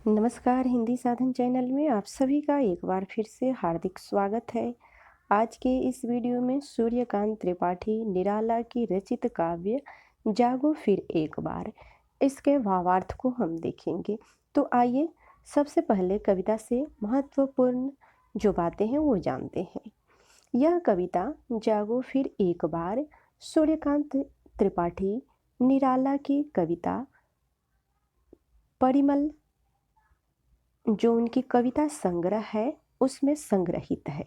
नमस्कार। हिंदी साधन चैनल में आप सभी का एक बार फिर से हार्दिक स्वागत है। आज के इस वीडियो में सूर्यकांत त्रिपाठी निराला की रचित काव्य जागो फिर एक बार, इसके भावार्थ को हम देखेंगे। तो आइए सबसे पहले कविता से महत्वपूर्ण जो बातें हैं वो जानते हैं। यह कविता जागो फिर एक बार सूर्यकांत त्रिपाठी निराला की कविता परिमल जो उनकी कविता संग्रह है उसमें संग्रहित है।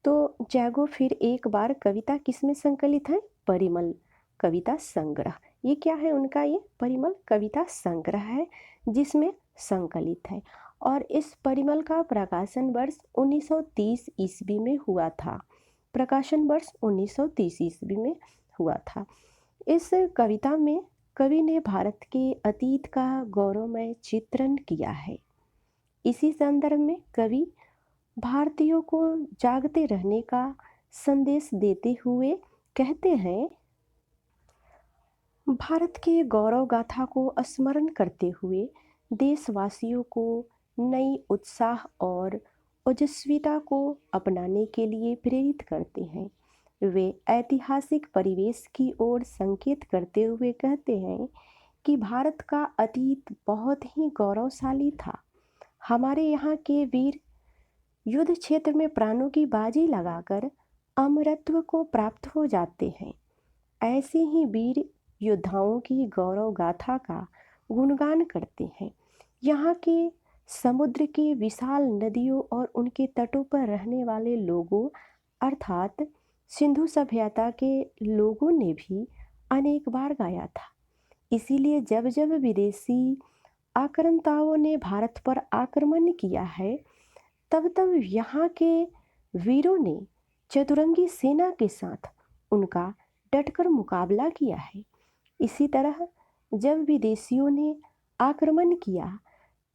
तो जागो फिर एक बार कविता किसमें संकलित है? परिमल कविता संग्रह। ये क्या है उनका? ये परिमल कविता संग्रह है जिसमें संकलित है। और इस परिमल का प्रकाशन वर्ष 1930 ईस्वी में हुआ था। प्रकाशन वर्ष 1930 ईस्वी में हुआ था। इस कविता में कवि ने भारत के अतीत का गौरवमय चित्रण किया है। इसी संदर्भ में कवि भारतीयों को जागते रहने का संदेश देते हुए कहते हैं, भारत के गौरव गाथा को स्मरण करते हुए देशवासियों को नई उत्साह और ओजस्विता को अपनाने के लिए प्रेरित करते हैं। वे ऐतिहासिक परिवेश की ओर संकेत करते हुए कहते हैं कि भारत का अतीत बहुत ही गौरवशाली था। हमारे यहाँ के वीर युद्ध क्षेत्र में प्राणों की बाजी लगाकर अमरत्व को प्राप्त हो जाते हैं। ऐसे ही वीर योद्धाओं की गौरव गाथा का गुणगान करते हैं। यहाँ के समुद्र के विशाल नदियों और उनके तटों पर रहने वाले लोगों अर्थात सिंधु सभ्यता के लोगों ने भी अनेक बार गाया था। इसीलिए जब जब विदेशी आक्रांताओं ने भारत पर आक्रमण किया है, तब तब यहाँ के वीरों ने चतुरंगी सेना के साथ उनका डटकर मुकाबला किया है। इसी तरह जब विदेशियों ने आक्रमण किया,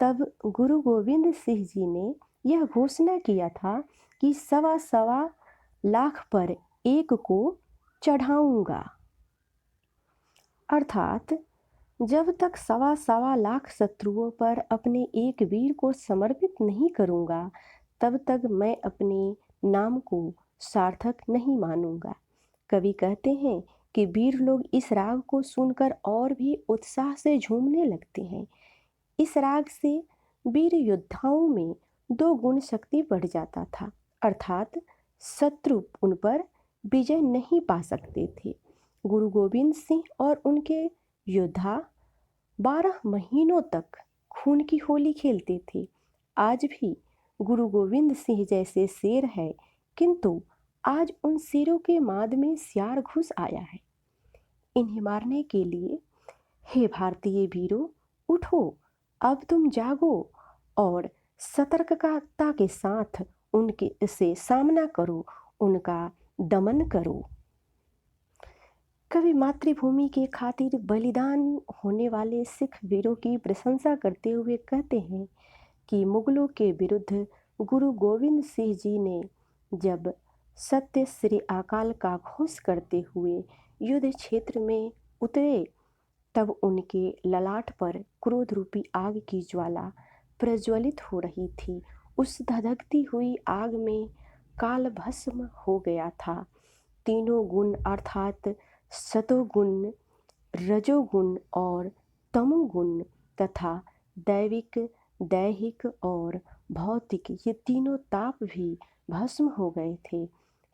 तब गुरु गोविंद सिंह जी ने यह घोषणा किया था कि सवा सवा लाख पर एक को चढ़ाऊंगा। अर्थात जब तक सवा सवा लाख शत्रुओं पर अपने एक वीर को समर्पित नहीं करूंगा, तब तक मैं अपने नाम को सार्थक नहीं मानूंगा। कवि कहते हैं कि वीर लोग इस राग को सुनकर और भी उत्साह से झूमने लगते हैं। इस राग से वीर योद्धाओं में दो गुण शक्ति बढ़ जाता था, अर्थात शत्रु उन पर विजय नहीं पा सकते थे। गुरु गोविंद सिंह और उनके योद्धा 12 महीनों तक खून की होली खेलते थे। आज भी गुरु गोविंद सिंह जैसे शेर है, किंतु आज उन शेरों के माद में सियार घुस आया है। इन्हें मारने के लिए हे भारतीय वीरों, उठो, अब तुम जागो और सतर्कता के साथ उनके से सामना करो, उनका दमन करो। कवि मातृभूमि के खातिर बलिदान होने वाले सिख वीरों की प्रशंसा करते हुए कहते हैं कि मुगलों के विरुद्ध गुरु गोविंद सिंह जी ने जब सत्य श्री अकाल का घोष करते हुए युद्ध क्षेत्र में उतरे, तब उनके ललाट पर क्रोध रूपी आग की ज्वाला प्रज्वलित हो रही थी। उस धधकती हुई आग में काल भस्म हो गया था। तीनों गुण अर्थात सतोगुण, रजोगुण और तमोगुण तथा दैविक, दैहिक और भौतिक, ये तीनों ताप भी भस्म हो गए थे।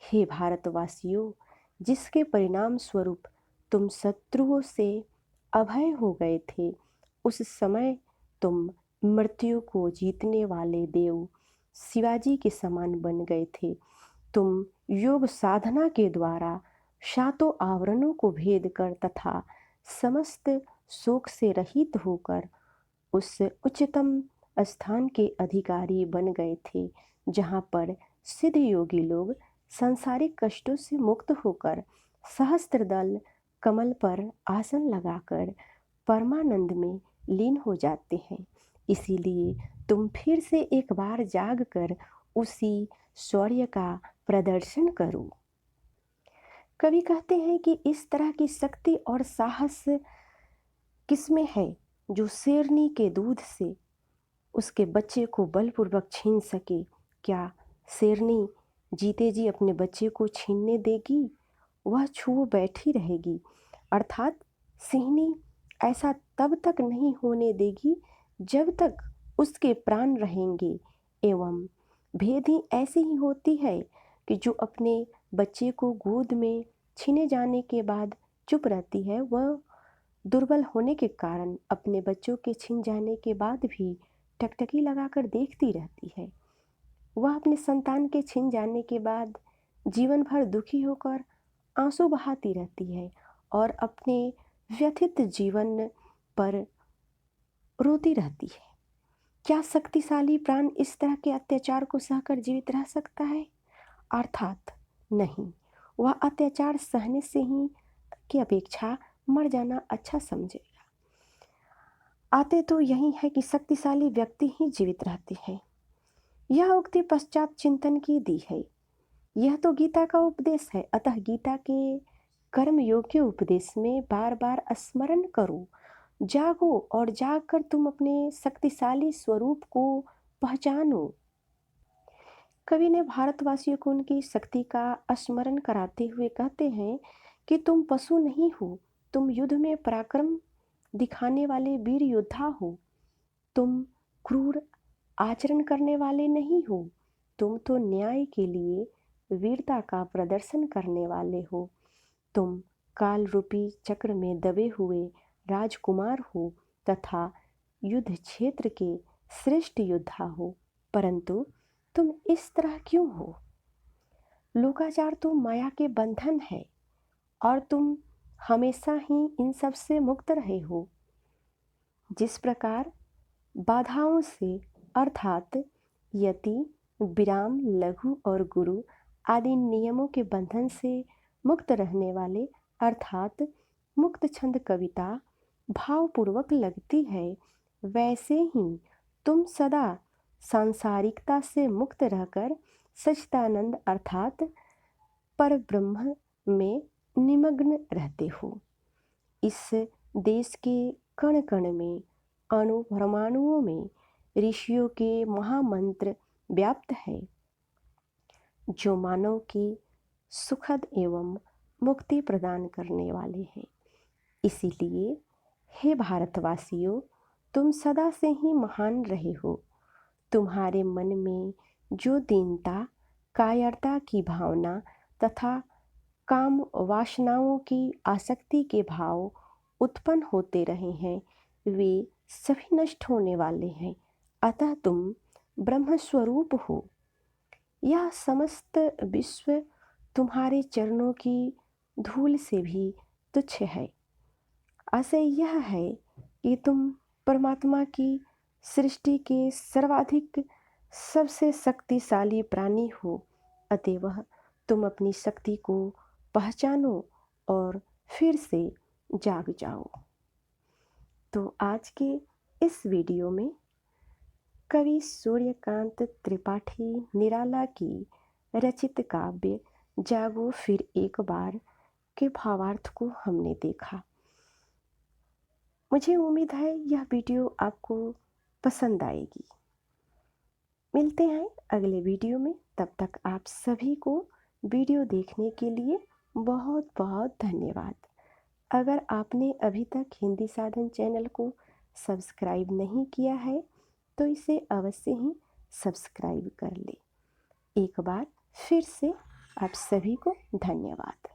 हे भारतवासियों, जिसके परिणाम स्वरूप तुम शत्रुओं से अभय हो गए थे, उस समय तुम मृत्यु को जीतने वाले देव शिवाजी के समान बन गए थे। तुम योग साधना के द्वारा सातों आवरणों को भेद कर तथा समस्त शोक से रहित होकर उस उच्चतम स्थान के अधिकारी बन गए थे, जहाँ पर सिद्ध योगी लोग सांसारिक कष्टों से मुक्त होकर सहस्त्रदल कमल पर आसन लगाकर परमानंद में लीन हो जाते हैं। इसीलिए तुम फिर से एक बार जाग कर उसी शौर्य का प्रदर्शन करो। कवि कहते हैं कि इस तरह की शक्ति और साहस किसमें है जो शेरनी के दूध से उसके बच्चे को बलपूर्वक छीन सके, क्या शेरनी जीते जी अपने बच्चे को छीनने देगी? वह छुओ बैठी रहेगी। अर्थात सिंहनी ऐसा तब तक नहीं होने देगी जब तक उसके प्राण रहेंगे। एवं भेदी ऐसी ही होती है कि जो अपने बच्चे को गोद में छीने जाने के बाद चुप रहती है, वह दुर्बल होने के कारण अपने बच्चों के छिन जाने के बाद भी टकटकी लगाकर देखती रहती है। वह अपने संतान के छिन जाने के बाद जीवन भर दुखी होकर आंसू बहाती रहती है और अपने व्यथित जीवन पर रोती रहती है। क्या शक्तिशाली प्राण इस तरह के अत्याचार को सहकर जीवित रह सकता है? अर्थात नहीं। वह अत्याचार सहने से ही की अपेक्षा मर जाना अच्छा समझेगा। आते तो यही है कि शक्तिशाली व्यक्ति ही जीवित रहते हैं। यह उक्ति पश्चात चिंतन की दी है। यह तो गीता का उपदेश है, अतः गीता के कर्म योग्य उपदेश में बार बार स्मरण करो। जागो और जागकर तुम अपने शक्तिशाली स्वरूप को पहचानो। कवि ने भारतवासियों को उनकी शक्ति का स्मरण कराते हुए कहते हैं कि तुम पशु नहीं हो, तुम युद्ध में पराक्रम दिखाने वाले वीर योद्धा हो। तुम क्रूर आचरण करने वाले नहीं हो, तुम तो न्याय के लिए वीरता का प्रदर्शन करने वाले हो। तुम काल रूपी चक्र में दबे हुए राजकुमार हो तथा युद्ध क्षेत्र के श्रेष्ठ योद्धा हो, परंतु तुम इस तरह क्यों हो? लोकाचार तो माया के बंधन है और तुम हमेशा ही इन सब से मुक्त रहे हो। जिस प्रकार बाधाओं से अर्थात यति, विराम, लघु और गुरु आदि नियमों के बंधन से मुक्त रहने वाले अर्थात मुक्त छंद कविता भावपूर्वक लगती है, वैसे ही तुम सदा सांसारिकता से मुक्त रहकर सच्चिदानंद अर्थात पर ब्रह्म में निमग्न रहते हो। इस देश के कण कण में, अणु परमाणुओं में ऋषियों के महामंत्र व्याप्त है, जो मानव की सुखद एवं मुक्ति प्रदान करने वाले हैं। इसीलिए हे भारतवासियों, तुम सदा से ही महान रहे हो। तुम्हारे मन में जो दीनता, कायरता की भावना तथा काम वासनाओं की आसक्ति के भाव उत्पन्न होते रहे हैं, वे सभी नष्ट होने वाले हैं। अतः तुम ब्रह्म स्वरूप हो। यह समस्त विश्व तुम्हारे चरणों की धूल से भी तुच्छ है। आशय यह है कि तुम परमात्मा की सृष्टि के सर्वाधिक सबसे शक्तिशाली प्राणी हो, अतएव तुम अपनी शक्ति को पहचानो और फिर से जाग जाओ। तो आज के इस वीडियो में कवि सूर्यकांत त्रिपाठी निराला की रचित काव्य जागो फिर एक बार के भावार्थ को हमने देखा। मुझे उम्मीद है यह वीडियो आपको पसंद आएगी। मिलते हैं अगले वीडियो में, तब तक आप सभी को वीडियो देखने के लिए बहुत बहुत धन्यवाद। अगर आपने अभी तक हिंदी साधन चैनल को सब्सक्राइब नहीं किया है तो इसे अवश्य ही सब्सक्राइब कर ले। एक बार फिर से आप सभी को धन्यवाद।